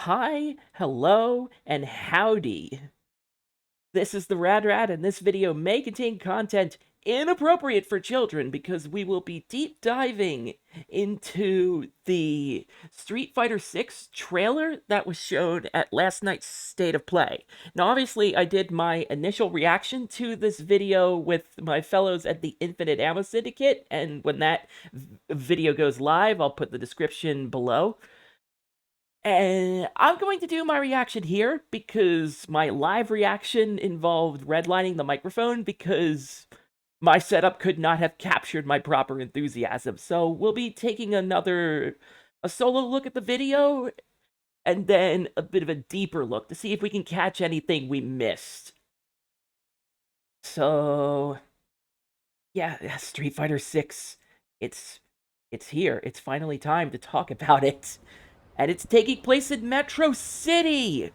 Hi, hello, and howdy. This is the Rad Rat, and this video may contain content inappropriate for children because we will be deep diving into the Street Fighter 6 trailer that was shown at last night's State of Play. Now, obviously, I did my initial reaction to this video with my fellows at the Infinite Ammo Syndicate, and when that video goes live, I'll put the description below. And I'm going to do my reaction here because my live reaction involved redlining the microphone because my setup could not have captured my proper enthusiasm. So we'll be taking a solo look at the video and then a bit of a deeper look to see if we can catch anything we missed. So yeah, Street Fighter 6. It's here. It's finally time to talk about it. And it's taking place in Metro City!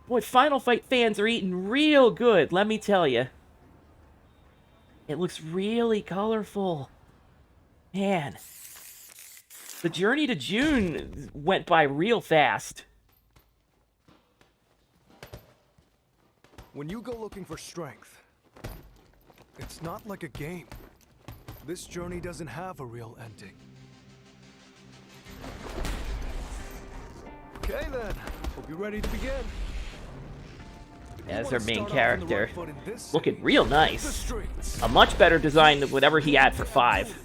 Boy, Final Fight fans are eating real good, let me tell you. It looks really colorful. Man. The journey to June went by real fast. When you go looking for strength, it's not like a game. This journey doesn't have a real ending. Okay then, hope you're ready to begin. As our main character. Looking real nice. A much better design than whatever he had for 5.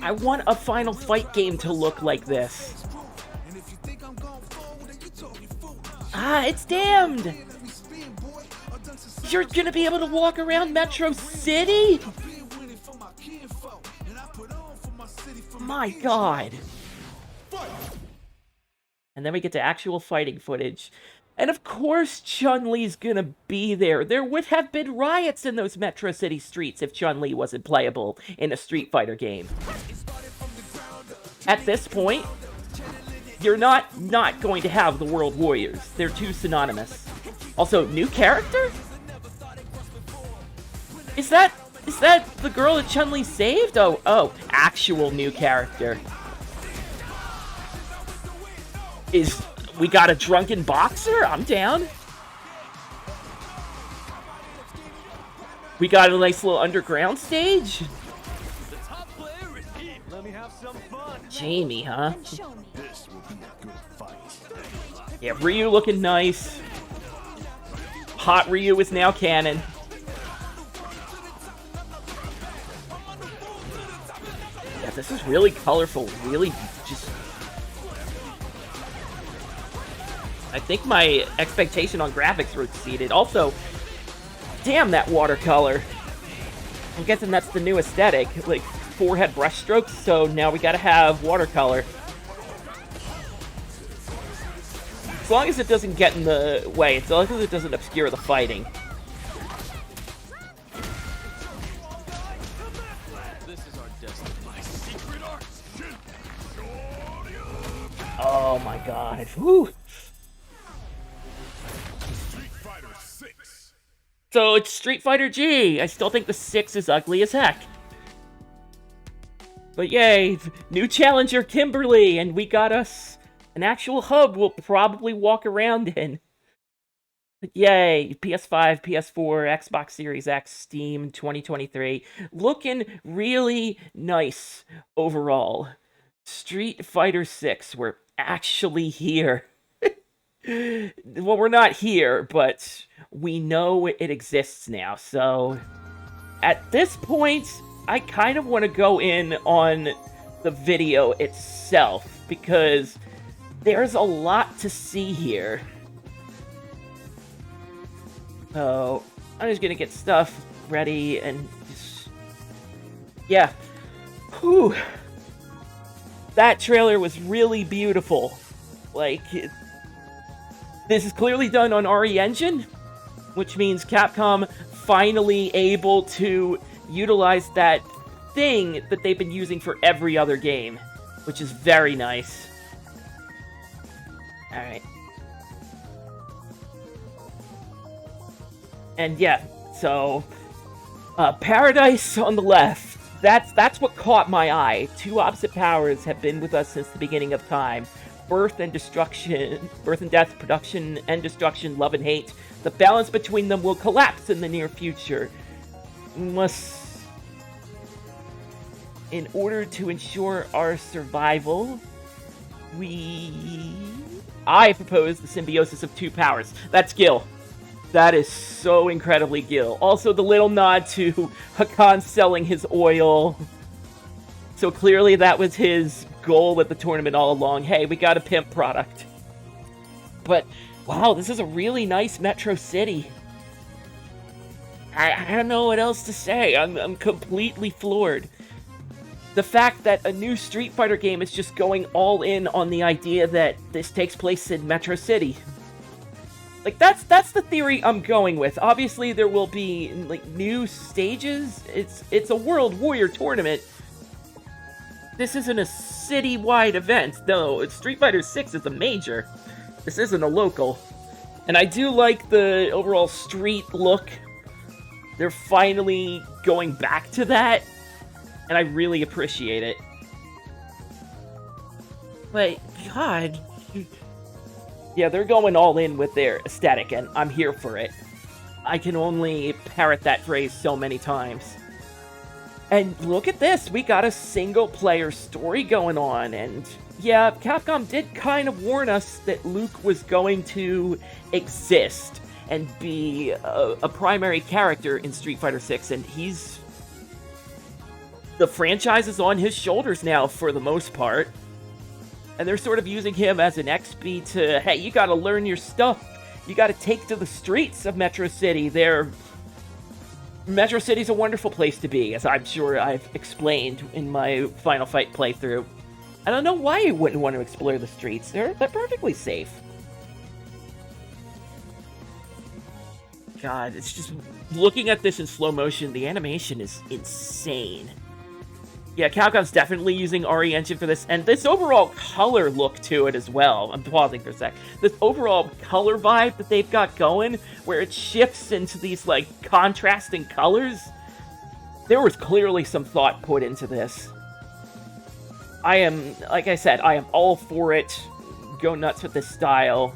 I want a Final Fight game to look like this. Ah, it's damned! You're gonna be able to walk around Metro City? My god. And then we get to actual fighting footage. And of course Chun-Li's gonna be there. There would have been riots in those Metro City streets if Chun-Li wasn't playable in a Street Fighter game. At this point, you're not going to have the World Warriors. They're too synonymous. Also, new character? Is that the girl that Chun-Li saved? Oh, actual new character. We got a drunken boxer? I'm down. We got a nice little underground stage? Jamie, huh? Yeah, Ryu looking nice. Hot Ryu is now canon. Yeah, this is really colorful, really just... I think my expectation on graphics were exceeded. Also, damn that watercolor. I'm guessing that's the new aesthetic, like forehead brushstrokes, so now we gotta have watercolor. As long as it doesn't get in the way, as long as it doesn't obscure the fighting. Oh my god. Whew. So it's Street Fighter G. I still think the 6 is ugly as heck. But yay, new challenger Kimberly, and we got us an actual hub we'll probably walk around in. But yay, PS5, PS4, Xbox Series X, Steam 2023. Looking really nice overall. Street Fighter 6, we're actually here. Well, we're not here, but we know it exists now, so... At this point, I kind of want to go in on the video itself, because there's a lot to see here. So, I'm just gonna get stuff ready and just... Yeah. Whew. That trailer was really beautiful. Like... This is clearly done on RE Engine, which means Capcom finally able to utilize that thing that they've been using for every other game, which is very nice. Alright. And yeah, so, Paradise on the left, that's what caught my eye. Two opposite powers have been with us since the beginning of time. Birth and destruction, birth and death, production and destruction, love and hate. The balance between them will collapse in the near future. In order to ensure our survival, I propose the symbiosis of two powers. That's Gil. That is so incredibly Gil. Also, the little nod to Hakan selling his oil. So clearly that was his goal at the tournament all along. Hey, we got a pimp product. But, wow, this is a really nice Metro City. I don't know what else to say. I'm completely floored. The fact that a new Street Fighter game is just going all in on the idea that this takes place in Metro City. Like, that's the theory I'm going with. Obviously, there will be, like, new stages. It's a World Warrior tournament. This isn't a city-wide event, though. Street Fighter 6 is a major. This isn't a local. And I do like the overall street look. They're finally going back to that. And I really appreciate it. But, God. Yeah, they're going all in with their aesthetic, and I'm here for it. I can only parrot that phrase so many times. And look at this, we got a single-player story going on, and yeah, Capcom did kind of warn us that Luke was going to exist and be a primary character in Street Fighter 6, and the franchise is on his shoulders now, for the most part. And they're sort of using him as an XP to, hey, you gotta learn your stuff. You gotta take to the streets of Metro City. Metro City's a wonderful place to be, as I'm sure I've explained in my Final Fight playthrough. I don't know why you wouldn't want to explore the streets. They're perfectly safe. God, it's just... looking at this in slow motion, the animation is insane. Yeah, Capcom's definitely using RE Engine for this, and this overall color look to it as well. I'm pausing for a sec. This overall color vibe that they've got going, where it shifts into these, like, contrasting colors. There was clearly some thought put into this. Like I said, I am all for it. Go nuts with this style.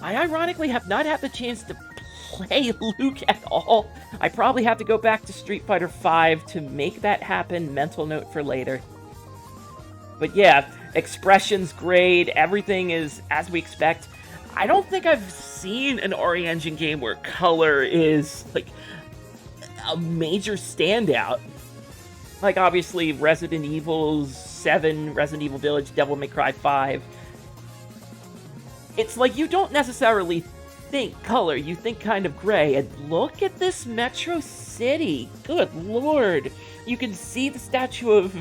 I ironically have not had the chance to play Luke at all. I probably have to go back to Street Fighter V to make that happen. Mental note for later. But yeah, expressions great, everything is as we expect. I don't think I've seen an RE Engine game where color is, like, a major standout. Like, obviously, Resident Evil 7, Resident Evil Village, Devil May Cry 5. It's like you don't necessarily think color, you think kind of gray, and look at this Metro City. Good lord. You can see the Statue of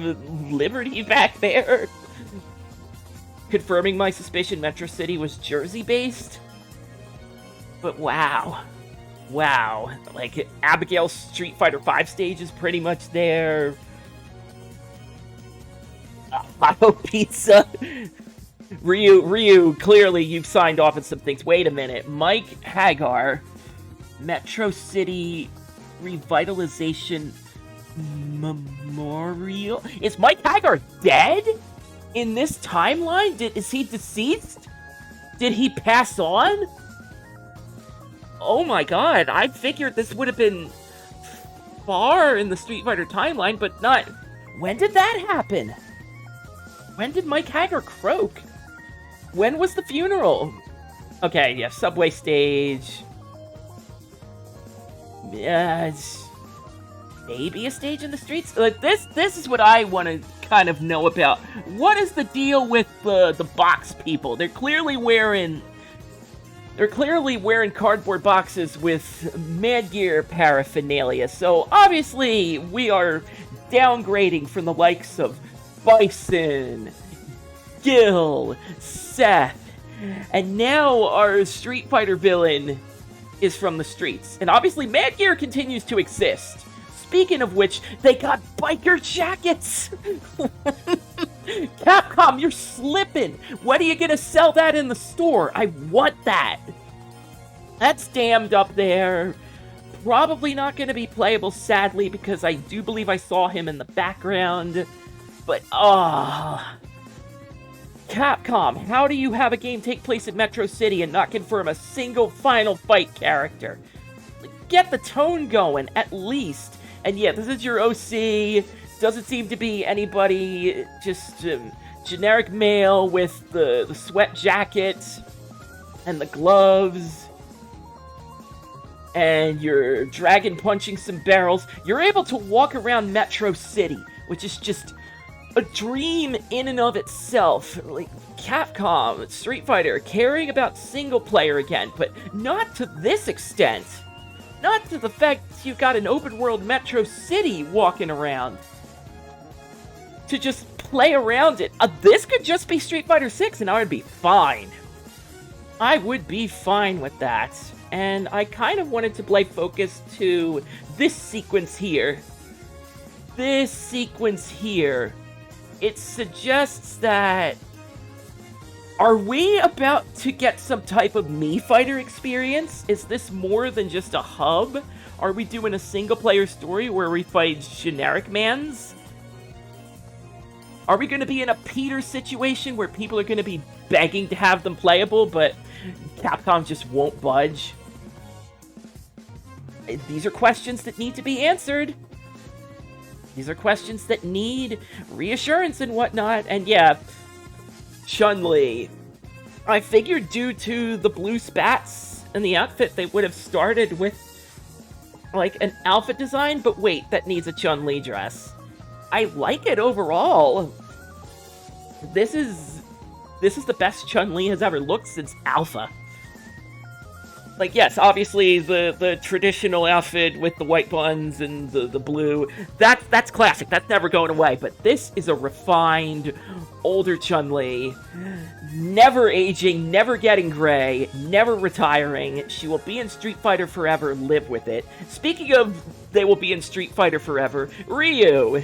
Liberty back there. Confirming my suspicion Metro City was Jersey-based. But wow. Wow. Like, Abigail's Street Fighter V stage is pretty much there. Auto Pizza. Ryu, clearly you've signed off on some things. Wait a minute. Mike Hagar, Metro City Revitalization Memorial? Is Mike Hagar dead? In this timeline? Is he deceased? Did he pass on? Oh my god, I figured this would have been far in the Street Fighter timeline, but not... When did that happen? When did Mike Hagar croak? When was the funeral? Okay, yeah, subway stage. Yeah, maybe a stage in the streets? Like, this is what I want to kind of know about. What is the deal with the box people? They're clearly wearing cardboard boxes with Mad Gear paraphernalia, so obviously we are downgrading from the likes of Bison, Gil, Seth, and now our Street Fighter villain is from the streets. And obviously Mad Gear continues to exist. Speaking of which, they got biker jackets! Capcom, you're slipping! When are you gonna sell that in the store? I want that! That's damned up there. probably not going to be playable, sadly, because I do believe I saw him in the background. But, Capcom, how do you have a game take place in Metro City and not confirm a single Final Fight character? Get the tone going, at least. And yeah, this is your OC. Doesn't seem to be anybody, just generic male with the sweat jacket and the gloves. And you're dragon punching some barrels. You're able to walk around Metro City, which is just a dream in and of itself. Like, Capcom, Street Fighter, caring about single player again, but not to this extent. Not to the fact you've got an open world Metro City walking around. To just play around it. This could just be Street Fighter 6 and I would be fine. I would be fine with that. And I kind of wanted to play focus to this sequence here. This sequence here. It suggests that... Are we about to get some type of Mii Fighter experience? Is this more than just a hub? Are we doing a single-player story where we fight generic mans? Are we going to be in a Peter situation where people are going to be begging to have them playable, but Capcom just won't budge? These are questions that need to be answered. These are questions that need reassurance and whatnot. And yeah, Chun-Li. I figured due to the blue spats and the outfit, they would have started with, like, an outfit design. But wait, that needs a Chun-Li dress. I like it overall. This is the best Chun-Li has ever looked since Alpha. Like, yes, obviously the traditional outfit with the white buns and the blue, that's classic. That's never going away. But this is a refined, older Chun-Li. Never aging, never getting gray, never retiring. She will be in Street Fighter forever, live with it. Speaking of they will be in Street Fighter forever, Ryu.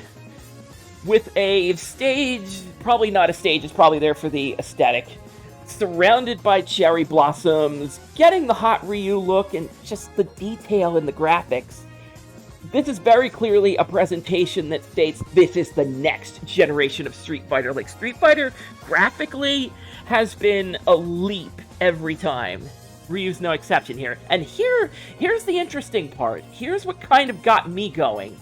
With a stage, probably not a stage, it's probably there for the aesthetic. Surrounded by cherry blossoms, getting the hot Ryu look, and just the detail in the graphics. This is very clearly a presentation that states this is the next generation of Street Fighter. Like, Street Fighter, graphically, has been a leap every time. Ryu's no exception here. And here's the interesting part. Here's what kind of got me going.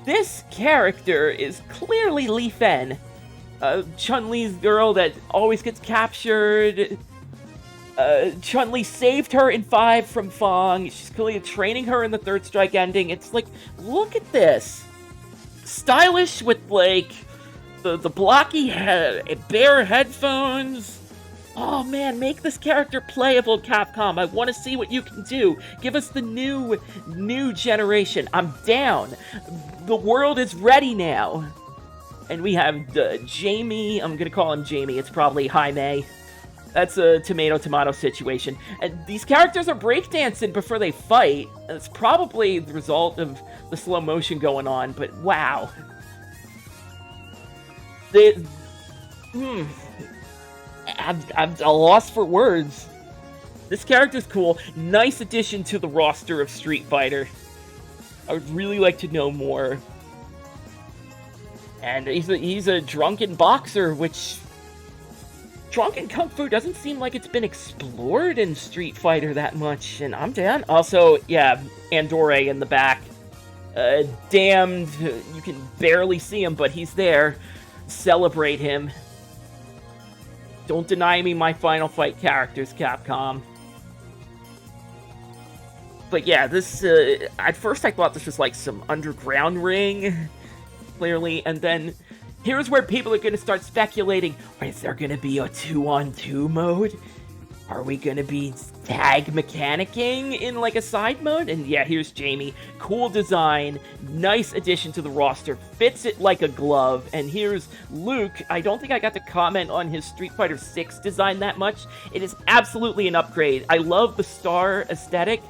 This character is clearly Li Fen. Chun-Li's girl that always gets captured. Chun-Li saved her in 5 from Fong. She's clearly training her in the Third Strike ending. It's like, look at this. Stylish with, like, the blocky bare headphones. Oh man, make this character playable, Capcom. I want to see what you can do. Give us the new generation. I'm down. The world is ready now. And we have Jamie. I'm going to call him Jamie. It's probably Jaime. That's a tomato-tomato situation. And these characters are breakdancing before they fight. It's probably the result of the slow motion going on, but wow. I'm a loss for words. This character's cool. Nice addition to the roster of Street Fighter. I would really like to know more. And he's a drunken boxer, which... Drunken Kung Fu doesn't seem like it's been explored in Street Fighter that much, and I'm down. Also, yeah, Andore in the back. Damned, you can barely see him, but he's there. Celebrate him. Don't deny me my Final Fight characters, Capcom. But yeah, this, at first I thought this was like some underground ring, clearly, and then here's where people are going to start speculating, is there going to be a 2-on-2 mode? Are we going to be tag mechanicking in like a side mode? And yeah, here's Jamie. Cool design, nice addition to the roster, fits it like a glove. And here's Luke. I don't think I got to comment on his Street Fighter 6 design that much. It is absolutely an upgrade. I love the star aesthetic.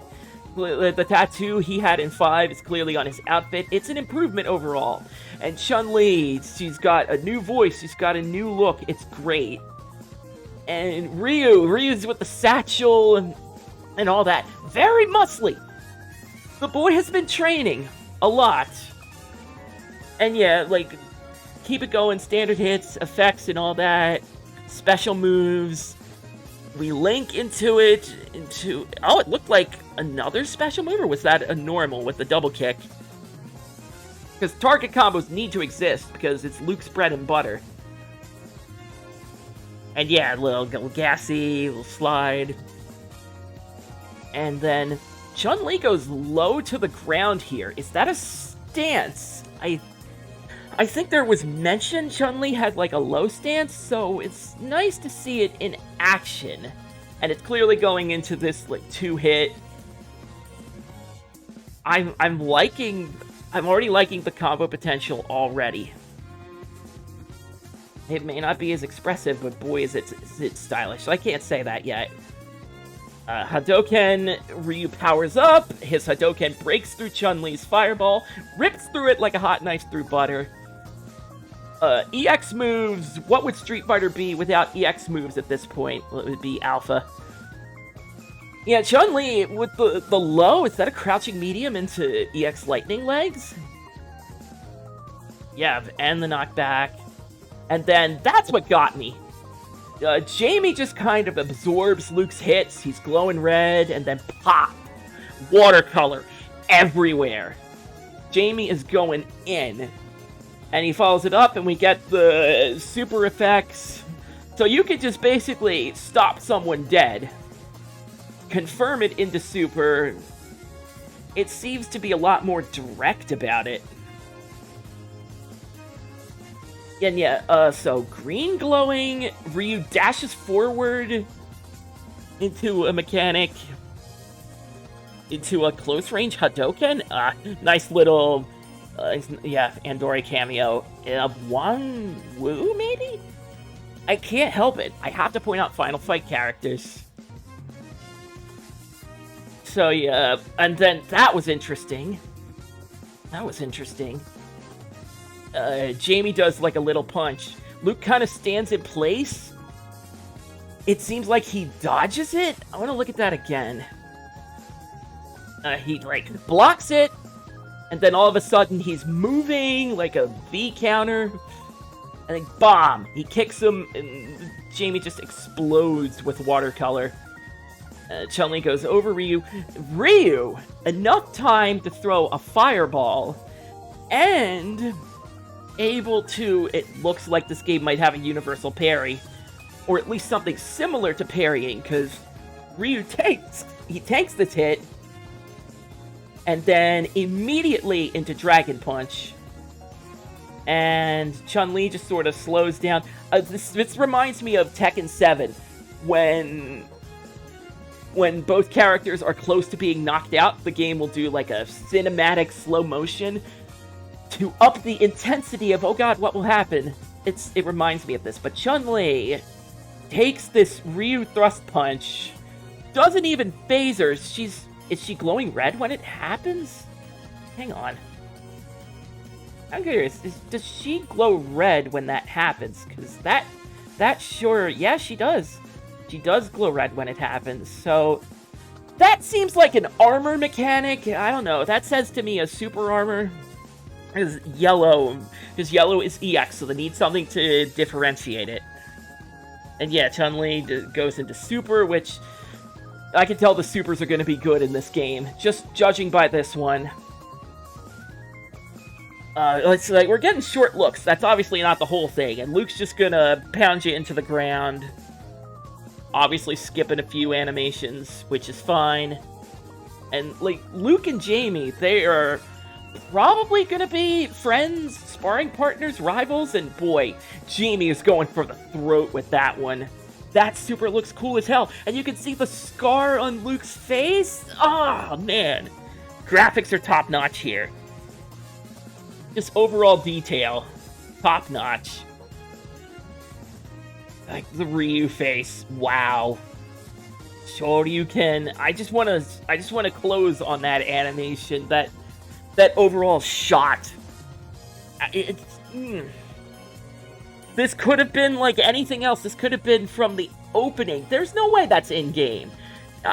The tattoo he had in 5 is clearly on his outfit. It's an improvement overall. And Chun-Li, she's got a new voice, she's got a new look. It's great. And Ryu's with the satchel and all that. Very muscly. the boy has been training a lot. And yeah, like, keep it going, standard hits, effects and all that, special moves. We link into it, oh, it looked like another special move, or was that a normal with the double kick? Because target combos need to exist, because it's Luke's bread and butter. And yeah, little gassy, little slide. And then Chun-Li goes low to the ground here. Is that a stance? I think there was mention Chun-Li had like a low stance, so it's nice to see it in action. And it's clearly going into this like 2-hit. I'm already liking the combo potential already. It may not be as expressive, but boy is it stylish. So I can't say that yet. Hadouken, Ryu powers up. His Hadouken breaks through Chun-Li's fireball, rips through it like a hot knife through butter. EX moves. What would Street Fighter be without EX moves at this point? Well, it would be Alpha. Yeah, Chun-Li with the low, is that a crouching medium into EX lightning legs? Yeah, and the knockback. And then that's what got me. Jamie just kind of absorbs Luke's hits. He's glowing red, and then pop! Watercolor everywhere. Jamie is going in. And he follows it up, and we get the super effects. So you can just basically stop someone dead. Confirm it into super. It seems to be a lot more direct about it. And yeah, so green glowing, Ryu dashes forward into a mechanic, into a close range Hadouken. Nice little, yeah, Andori cameo. One Woo, maybe? I can't help it. I have to point out Final Fight characters. So yeah, and then that was interesting. Jamie does like a little punch. Luke kind of stands in place. It seems like he dodges it. I want to look at that again. He like blocks it, and then all of a sudden he's moving like a V counter, and then bomb! He kicks him, and Jamie just explodes with watercolor. Chun-Li goes over Ryu. Ryu! Enough time to throw a fireball, and able to, it looks like this game might have a universal parry, or at least something similar to parrying, because Ryu tanks this hit, and then immediately into Dragon Punch, and Chun-Li just sort of slows down. This reminds me of Tekken 7, when both characters are close to being knocked out, the game will do like a cinematic slow motion to up the intensity of, oh god, what will happen? It reminds me of this. But Chun-Li takes this Ryu thrust punch, doesn't even phase her. Is she glowing red when it happens? Hang on. I'm curious, does she glow red when that happens? Because that sure, yeah, she does. She does glow red when it happens, so that seems like an armor mechanic. I don't know, that says to me a super armor is yellow, because yellow is EX, so they need something to differentiate it. And yeah, Chun-Li goes into super, which I can tell the supers are going to be good in this game, just judging by this one. It's like, we're getting short looks, that's obviously not the whole thing, and Luke's just gonna pound you into the ground. Obviously skipping a few animations, which is fine. And, like, Luke and Jamie, they are probably gonna be friends, sparring partners, rivals, and boy, Jamie is going for the throat with that one. That super looks cool as hell, and you can see the scar on Luke's face. Oh, man. Graphics are top-notch here. Just overall detail, top-notch. Like the Ryu face, wow. Shoryuken. I just want to close on that animation, that overall shot. This could have been like anything else. This could have been from the opening. There's no way that's in game.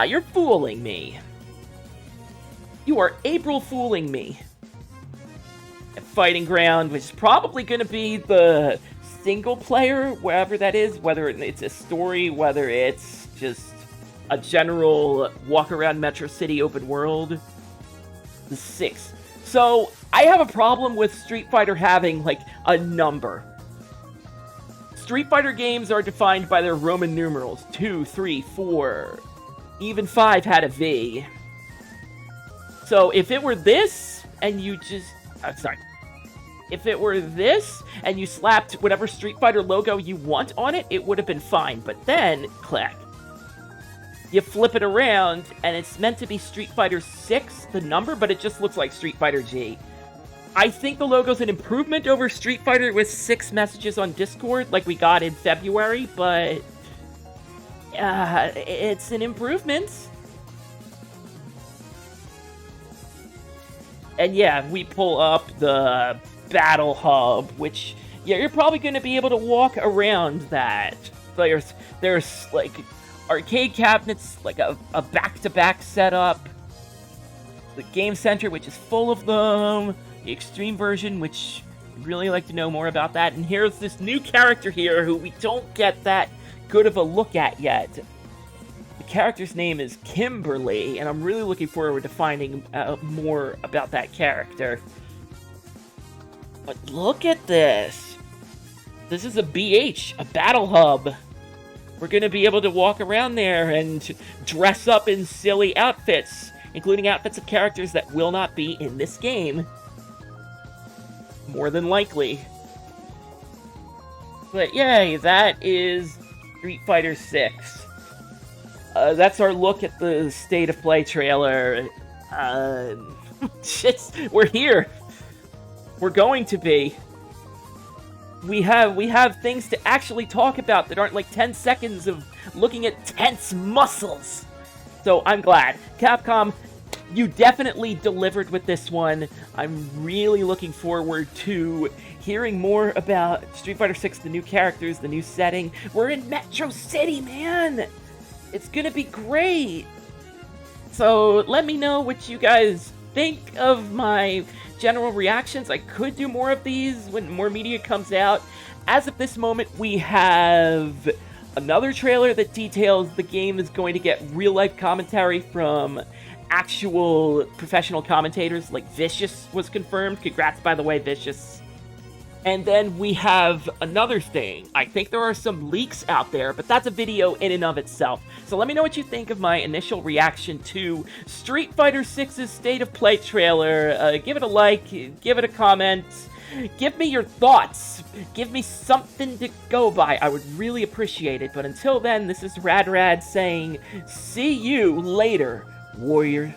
You're fooling me. You are April fooling me. Fighting Ground, which is probably going to be the single player, wherever that is, whether it's a story, whether it's just a general walk around Metro City open world. The 6th. So, I have a problem with Street Fighter having, like, a number. Street Fighter games are defined by their Roman numerals. 2, 3, 4. Even 5 had a V. So, if it were this, and you just... sorry. If it were this, and you slapped whatever Street Fighter logo you want on it, it would have been fine. But then, click. You flip it around, and it's meant to be Street Fighter 6, the number, but it just looks like Street Fighter G. I think the logo's an improvement over Street Fighter with 6 messages on Discord, like we got in February, but... it's an improvement. And yeah, we pull up the Battle Hub, which, yeah, you're probably going to be able to walk around that. There's like... arcade cabinets, like a back-to-back setup. The game center, which is full of them. The extreme version, which I'd really like to know more about that. And here's this new character here who we don't get that good of a look at yet. The character's name is Kimberly, and I'm really looking forward to finding out more about that character. But look at this. This is a BH, a Battle Hub. We're going to be able to walk around there and dress up in silly outfits, including outfits of characters that will not be in this game. More than likely. But yay, that is Street Fighter 6. That's our look at the State of Play trailer. We're here. We're going to be. We have things to actually talk about that aren't like 10 seconds of looking at tense muscles. So I'm glad. Capcom, you definitely delivered with this one. I'm really looking forward to hearing more about Street Fighter 6, the new characters, the new setting. We're in Metro City, man! It's gonna be great! So let me know what you guys think of my general reactions. I could do more of these when more media comes out. As of this moment, we have another trailer that details the game is going to get real-life commentary from actual professional commentators, like Vicious was confirmed. Congrats, by the way, Vicious. And then we have another thing. I think there are some leaks out there, but that's a video in and of itself. So let me know what you think of my initial reaction to Street Fighter 6's State of Play trailer. Give it a like, give it a comment, give me your thoughts, give me something to go by. I would really appreciate it. But until then, this is Rad saying, see you later, warrior.